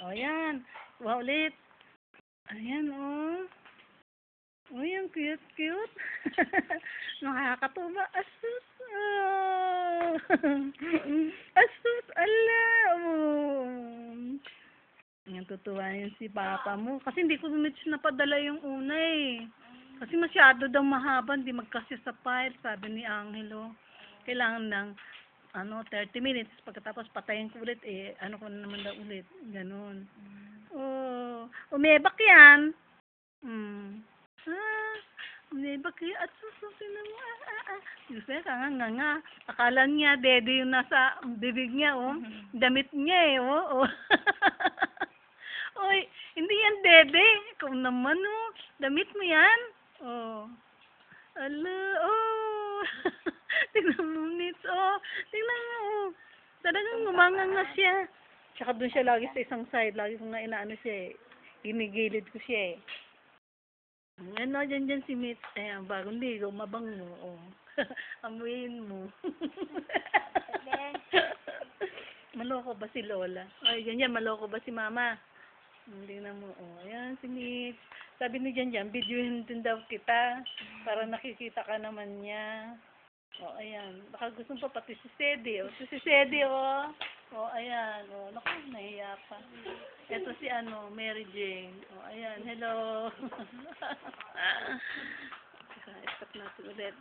O, yan. Kuha ulit. Ayan, oh. Uy, ang cute, cute. Nakakatuwa. Asus. Oh. Asus, ala. Oh. Yan, tutuwa yun si papa mo. Kasi hindi ko napadala yung una eh. Kasi masyado daw mahaba, hindi magkasya sa file, sabi ni Angelo. Kailangan ng 30 minutes. Pagkatapos patayin ko ulit eh. Ano ko na naman daw ulit. Ganon. Oh, umebak yan. Ah, umebak yan. At sususin na mo. Gusto niya, nga. Akala niya, dede yung nasa bibig niya, oh. Damit niya eh, oh. Oy, hindi yan dede. Ikaw naman, oh. Damit mo yan. Oh. Ala, oh. Tingnan mo, Nits, oh. Tingnan mo, oh. Talagang ngumanga siya. Tsaka doon siya lagi sa isang side. Lagi ko nga inaano siya eh. Ginigilid ko siya eh. Ano, dyan si Mitch. Ayan, bagong ligo, mabango. Oh. Amuyin mo. Maloko ba si Lola? Ay, ganyan, maloko ba si Mama? Hindi na mo. Oh, ayan si Mitch. Sabi ni Jan, videohin din daw kita. Para nakikita ka naman niya. Oh, ayan. Baka gusto pa pati si Sedi. Oh, si Sedi, oh. Oh, ayan. Oh, naku, nahiya pa. Ito si Mary Jane. Oh, ayan. Hello. Stop natin ulit.